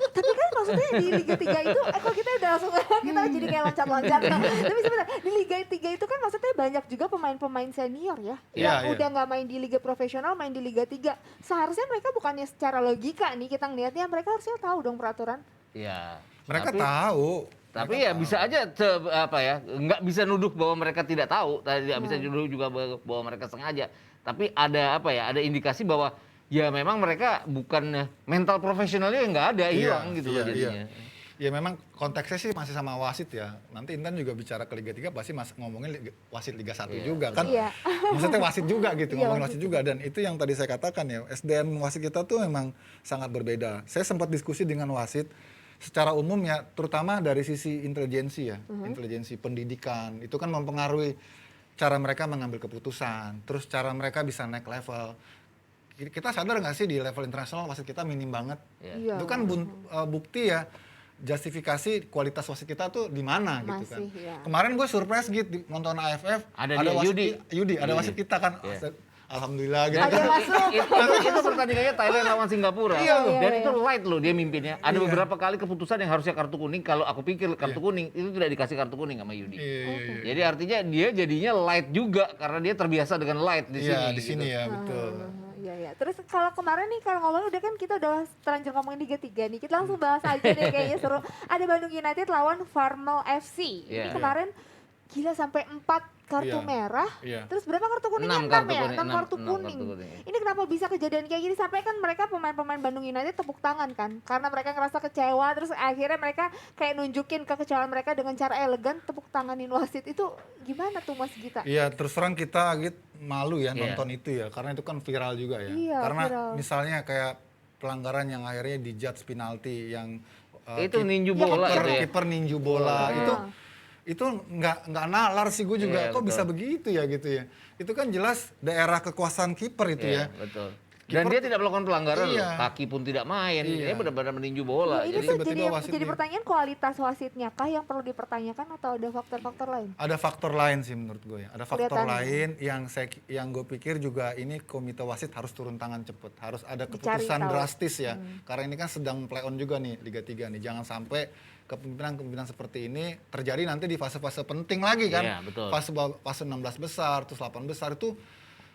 Tapi kan maksudnya di Liga 3 itu kok kita udah langsung kita jadi kayak loncat-loncat. Tapi sebentar di Liga 3 itu kan maksudnya banyak juga pemain-pemain senior ya, Iya, yang iya. udah nggak main di liga profesional, main di Liga 3. Seharusnya mereka bukannya secara logika nih kita ngelihatnya, mereka harusnya tahu dong peraturan. Ya. Mereka tapi- tahu. Tapi Mereka ya tahu. bisa aja apa ya, nggak bisa nuduh bahwa mereka tidak tahu, tidak bisa nuduh juga bahwa mereka sengaja. Tapi ada apa ya, ada indikasi bahwa ya memang mereka bukan mental profesionalnya nggak ada, hilang gitu loh jadinya. Ya memang konteksnya sih masih sama wasit ya. Nanti Intan juga bicara ke Liga 3 pasti ngomongin wasit Liga 1 juga kan. Iya. Maksudnya wasit juga gitu, Iya, ngomongin wasit wasit juga. Dan itu yang tadi saya katakan ya, SDM wasit kita tuh memang sangat berbeda. Saya sempat diskusi dengan wasit secara umum ya, terutama dari sisi intelijensi ya. Intelijensi pendidikan, itu kan mempengaruhi cara mereka mengambil keputusan. Terus cara mereka bisa naik level. Kita sadar nggak sih di level internasional wasit kita minim banget. Iya. Itu kan bukti ya, justifikasi kualitas wasit kita tuh di mana gitu kan. Masih, ya. Kemarin gue surprise gitu nonton AFF, Ada dia, wasit Yudi. ada wasit kita kan. Iya. Alhamdulillah gitu. Ada yang masuk. Itu pertandingannya Thailand lawan Singapura. Iya, Dan iya, itu iya. light loh dia mimpinnya. Ada Iya. beberapa kali keputusan yang harusnya kartu kuning, kalau aku pikir kartu kuning itu tidak dikasih kartu kuning sama Yudi. Iya. Jadi artinya dia jadinya light juga karena dia terbiasa dengan light di sini. Iya, di gitu. sini ya, betul. Iya, iya. Terus kalau kemarin nih kalau ngomong udah kan kita udah terlanjur ngomongin Liga 3 nih. Kita langsung bahas aja deh kayaknya seru. Ada Bandung United lawan Farmel FC. Ini Iya, kemarin gila sampai 4 kartu Iya. merah. Iya. Terus berapa kartu kuningnya? 6 6 kartu ya? kuning, 6 enam- kartu enam kuning. kartu kuning. Ini kenapa bisa kejadian kayak gini? Sampai kan mereka pemain-pemain Bandung United tepuk tangan kan. Karena mereka ngerasa kecewa. Terus akhirnya mereka kayak nunjukin kekecewaan mereka dengan cara elegan tepuk tanganin wasit. Itu gimana tuh Mas Gita? Iya, terus terang kita malu ya Iya. nonton itu ya, karena itu kan viral juga ya. Iya, Karena viral. misalnya kayak pelanggaran yang akhirnya dijudge penalti yang Itu ninju Iya, bola kiper- itu ya. kiper ninju bola itu nggak nalar sih, gue juga Iya, kok betul. bisa begitu ya gitu ya. Itu kan jelas daerah kekuasaan kiper itu Iya, ya. betul. Dan dia tidak melakukan pelanggaran, Iya. loh. Kaki pun tidak main. Iya. Dia benar-benar meninju bola. Ini Jadi tuh tiba-tiba jadi, wasit jadi dia- pertanyaan kualitas wasitnya kah yang perlu dipertanyakan atau ada faktor-faktor lain? Ada faktor lain sih menurut gue ya. Ada faktor Kelihatannya. lain yang gue pikir juga ini komite wasit harus turun tangan cepet. Harus ada Dicari keputusan tahu. drastis ya. Karena ini kan sedang play on juga nih Liga 3 nih. Jangan sampai kepemimpinan seperti ini terjadi nanti di fase-fase penting lagi kan. Iya, betul. Fase 16 besar, terus 8 besar itu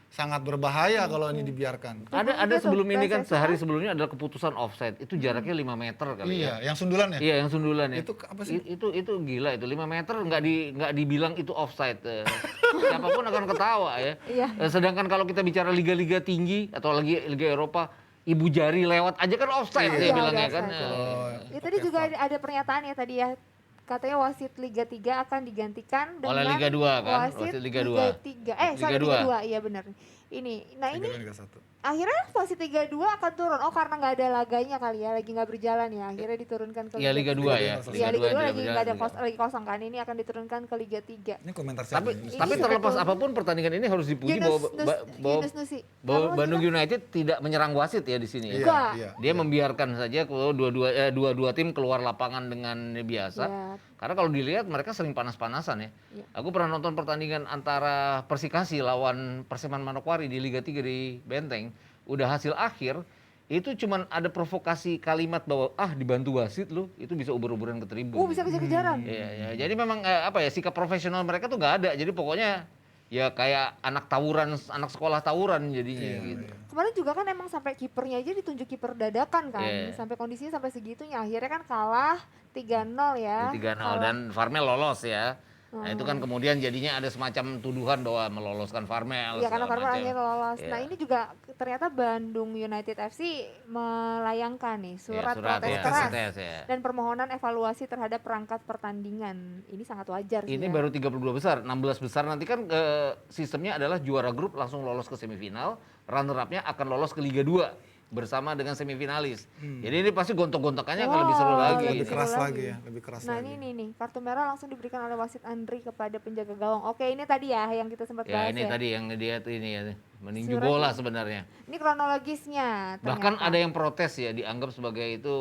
sangat berbahaya kalau ini dibiarkan. ada Betul, sebelum ini kan PSSI. sehari sebelumnya adalah keputusan offside. Itu jaraknya 5 meter kali ya. Iya, yang sundulan ya. Iya, yang sundulan ya. Itu apa sih? Itu gila itu 5 meter nggak dibilang itu offside. Siapapun akan ketawa ya. Iya. Sedangkan kalau kita bicara liga-liga tinggi atau lagi liga Eropa, ibu jari lewat aja kan offside Iya, dia bilangnya udah kan. Ya offside. tadi juga ada pernyataan ya tadi ya. Katanya wasit Liga 3 akan digantikan dengan Oleh Liga 2 kan? wasit Wasit Liga 2. Liga 3. Liga Liga 2. 2, iya benar. Ini, nah ini Liga 1. akhirnya wasit Liga 2 akan turun. Oh karena nggak ada laganya kali ya, lagi nggak berjalan ya. Akhirnya diturunkan ke Iya, Liga 2 ya. Iya Liga 2 tidak lagi nggak ada berjalan. lagi kosong kan. Ini akan diturunkan ke Liga 3. Ini komentar siapa? Tapi ini? tapi Iya, terlepas betul. apapun pertandingan ini harus dipuji bahwa Yunus Nusi. bahwa Apa Bandung maksudnya? United tidak menyerang wasit ya di sini ya. Iya, Enggak. iya. Dia membiarkan saja kalau dua-dua tim keluar lapangan dengan biasa. Iya. Karena kalau dilihat mereka sering panas-panasan ya. Iya. Aku pernah nonton pertandingan antara Persikasi lawan Perseman Manokwari di Liga 3 di Benteng. Udah hasil akhir itu cuman ada provokasi kalimat bahwa dibantu wasit lu, itu bisa ubur-uburan ke tribun. Bisa kejar-kejaran. Iya, iya. Jadi memang sikap profesional mereka tuh nggak ada. Jadi pokoknya ya kayak anak tawuran, anak sekolah tawuran jadinya gitu. Kemarin juga kan emang sampai kipernya aja ditunjuk kiper dadakan kan. Iya. Sampai kondisinya sampai segitunya. Akhirnya kan kalah 3-0 ya. 3-0 Kalah. dan Farmel lolos ya. Nah itu kan kemudian jadinya ada semacam tuduhan bahwa meloloskan Farmel. Iya karena segala Farmel macam. akhirnya lolos. Iya. Nah ini juga ternyata Bandung United FC melayangkan nih surat, protes ya, keras protes, ya. dan permohonan evaluasi terhadap perangkat pertandingan. Ini sangat wajar sih Ini ya. baru 32 besar, 16 besar nanti kan sistemnya adalah juara grup langsung lolos ke semifinal, runner up-nya akan lolos ke Liga 2 bersama dengan semifinalis. Jadi ini pasti gontok-gontokannya akan lebih seru Wow, lagi. Lebih seru keras lagi. lagi ya, lebih keras Nah lagi. ini nih kartu merah langsung diberikan oleh wasit Andri kepada penjaga gawang. Oke ini tadi ya yang kita sempat Ya bahas ini ya. tadi yang dia tuh ini ya, meninju Suratnya. bola sebenarnya. Ini kronologisnya. Bahkan ternyata. ada yang protes ya, dianggap sebagai itu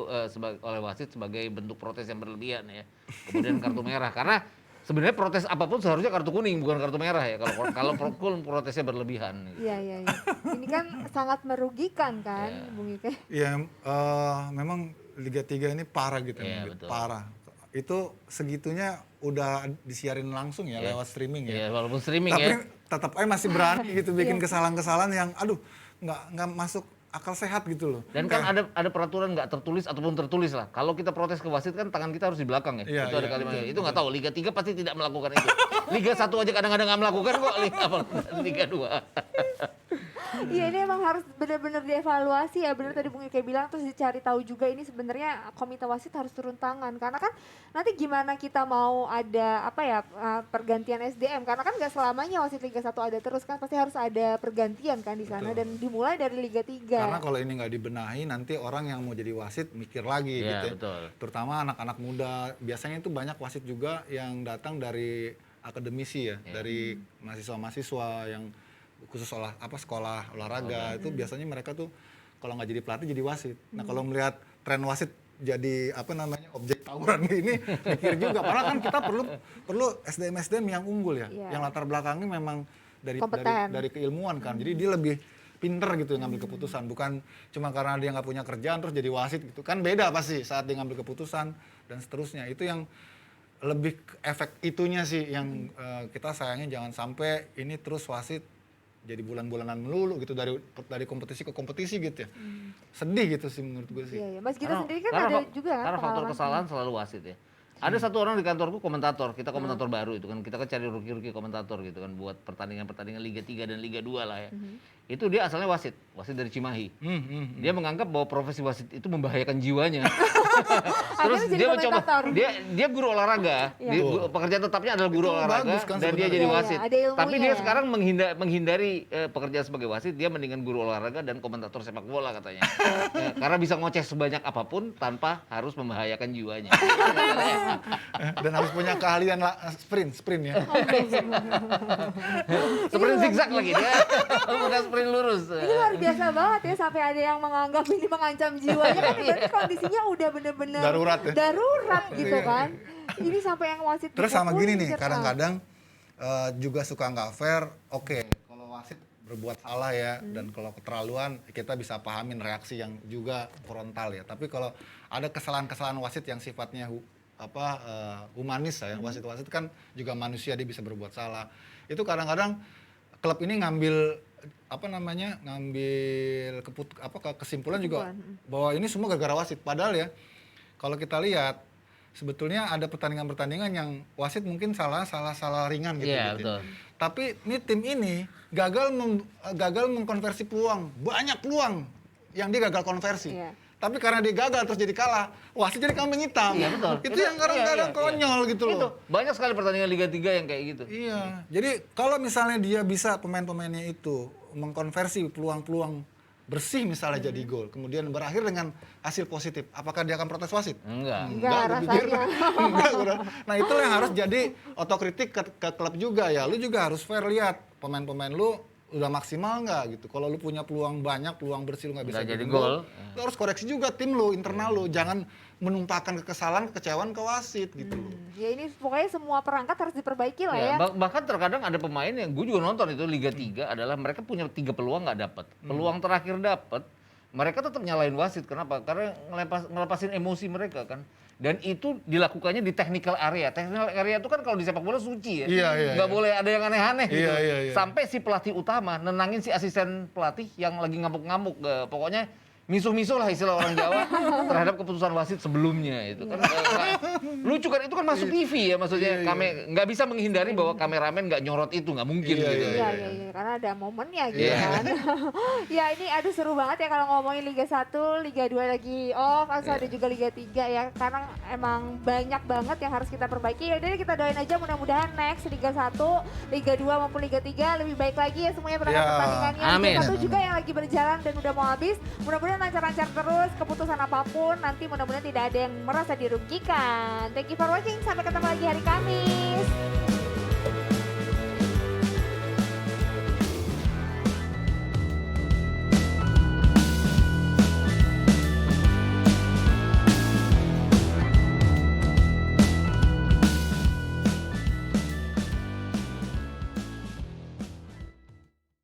oleh wasit sebagai bentuk protes yang berlebihan ya. Kemudian kartu merah karena sebenarnya protes apapun seharusnya kartu kuning bukan kartu merah ya. Kalau protesnya berlebihan. Gitu. Iya iya. Iya. Ini kan sangat merugikan kan, Iya. Bung Ike. Ya memang Liga 3 ini parah gitu, Iya, Bang. betul. Parah. itu segitunya udah disiarin langsung ya lewat streaming ya. Iya, walaupun streaming Tapi ya. tetap aja masih berani gitu bikin kesalahan-kesalahan yang aduh nggak masuk akal sehat gitu loh. Dan kan ada peraturan nggak tertulis ataupun tertulis lah. Kalau kita protes ke wasit kan tangan kita harus di belakang ya. Iya, Itu ada iya, kalimatnya. Itu nggak tahu. Liga 3 pasti tidak melakukan itu. Liga 1 aja kadang-kadang nggak melakukan kok. Liga 2. Iya, ini emang harus benar-benar dievaluasi ya, benar tadi Bung Ike bilang, terus dicari tahu juga ini sebenarnya komite wasit harus turun tangan, karena kan nanti gimana kita mau ada pergantian SDM, karena kan nggak selamanya wasit Liga 1 ada terus kan, pasti harus ada pergantian kan di sana. Betul. Dan dimulai dari Liga 3. Karena kalau ini nggak dibenahi nanti orang yang mau jadi wasit mikir lagi Iya, gitu ya. betul. Terutama anak-anak muda, biasanya itu banyak wasit juga yang datang dari akademisi ya, dari mahasiswa-mahasiswa yang khusus sekolah olahraga itu biasanya mereka tuh kalau nggak jadi pelatih jadi wasit. Nah kalau melihat tren wasit jadi objek tawuran ini mikir juga. Padahal kan kita perlu SDM yang unggul ya, yang latar belakangnya memang dari keilmuan kan. Jadi dia lebih pinter gitu ngambil keputusan, bukan cuma karena dia nggak punya kerjaan terus jadi wasit gitu. Kan beda pasti saat dia ngambil keputusan dan seterusnya. Itu yang lebih efek itunya sih yang kita sayangnya jangan sampai ini terus wasit jadi bulan-bulanan melulu gitu dari kompetisi ke kompetisi gitu ya. Sedih gitu sih menurut gue sih. Iya, Mas Gita sendiri kan ada juga kan karena faktor pengalaman. kesalahan selalu wasit ya. Ada satu orang di kantorku komentator, kita komentator baru itu kan, kita kan cari rookie komentator gitu kan buat pertandingan-pertandingan Liga 3 dan Liga 2 lah ya. Itu dia asalnya wasit dari Cimahi. Dia menganggap bahwa profesi wasit itu membahayakan jiwanya. Terus Akhirnya jadi dia mencoba, komentator. dia guru olahraga, pekerjaan tetapnya adalah guru Itu olahraga bagus kan dan dia sebenarnya. jadi Iya, wasit. ada ilmunya Tapi dia ya. sekarang menghindari pekerjaan sebagai wasit, dia mendingan guru olahraga dan komentator sepak bola katanya. Ya, karena bisa ngoceh sebanyak apapun tanpa harus membahayakan jiwanya. Dan harus punya keahlian sprint ya. Sprint zigzag lagi dia, bukan sprint lurus. Ini luar biasa banget ya, sampai ada yang menganggap ini mengancam jiwanya kan, berarti kondisinya udah bener-bener Darurat ya? darurat gitu kan. Ini sampai yang wasit Terus sama dipukul, gini nih, dicetak. kadang-kadang juga suka nggak fair. Oke, kalau wasit berbuat salah ya, dan kalau keterlaluan kita bisa pahamin reaksi yang juga frontal ya. Tapi kalau ada kesalahan-kesalahan wasit yang sifatnya humanis ya, wasit-wasit kan juga manusia, dia bisa berbuat salah. Itu kadang-kadang klub ini ngambil kesimpulan juga bahwa ini semua gara-gara wasit. Padahal ya kalau kita lihat sebetulnya ada pertandingan-pertandingan yang wasit mungkin salah ringan gitu. Iya, gitu. betul. Tapi tim ini gagal mengkonversi peluang, banyak peluang yang dia gagal konversi. Iya. Tapi karena dia gagal terus jadi kalah, wasit jadi kambing hitam. Iya, betul. Itu yang kadang-kadang Iya. konyol gitu loh. Itu banyak sekali pertandingan Liga 3 yang kayak gitu. Iya, jadi kalau misalnya dia bisa pemain-pemainnya itu mengkonversi peluang-peluang bersih misalnya jadi gol, kemudian berakhir dengan hasil positif, apakah dia akan protes wasit? Enggak. Enggak, gue pikir. rasanya. Enggak, nah itulah yang harus jadi otokritik ke klub juga ya. Lu juga harus fair lihat pemain-pemain lu udah maksimal nggak gitu. Kalau lu punya peluang banyak, peluang bersih lu nggak bisa Nggak jadi bikin gol. lu harus koreksi juga tim lu, internal lu. Jangan menumpahkan kekesalahan, kekecewaan ke wasit gitu loh. Ya ini pokoknya semua perangkat harus diperbaiki lah ya. Bahkan terkadang ada pemain yang gue juga nonton itu Liga 3 adalah mereka punya 3 peluang nggak dapat. Peluang terakhir dapat, mereka tetap nyalain wasit. Kenapa? Karena ngelepasin emosi mereka kan. Dan itu dilakukannya di technical area. Technical area itu kan kalau di sepak bola suci ya. Iya, Nggak iya. boleh ada yang aneh-aneh gitu. Iya. Sampai si pelatih utama nenangin si asisten pelatih yang lagi ngamuk-ngamuk. Pokoknya misuh-misuh lah istilah orang Jawa terhadap keputusan wasit sebelumnya itu kan lucu kan, itu kan masuk TV ya, maksudnya kami nggak bisa menghindari bahwa kameramen nggak nyorot itu, nggak mungkin gitu. Iya, karena ada momennya gitu kan. Ya ini aduh seru banget ya kalau ngomongin Liga 1, Liga 2 lagi off, ada juga Liga 3 ya, karena emang banyak banget yang harus kita perbaiki. Ya udah kita doain aja mudah-mudahan next Liga 1, Liga 2 maupun Liga 3 lebih baik lagi ya semuanya pertandingannya. Amin. Liga 1 juga yang lagi berjalan dan udah mau habis. Mudah-mudahan lancar-lancar terus, keputusan apapun nanti mudah-mudahan tidak ada yang merasa dirugikan. Thank you for watching, sampai ketemu lagi hari Kamis.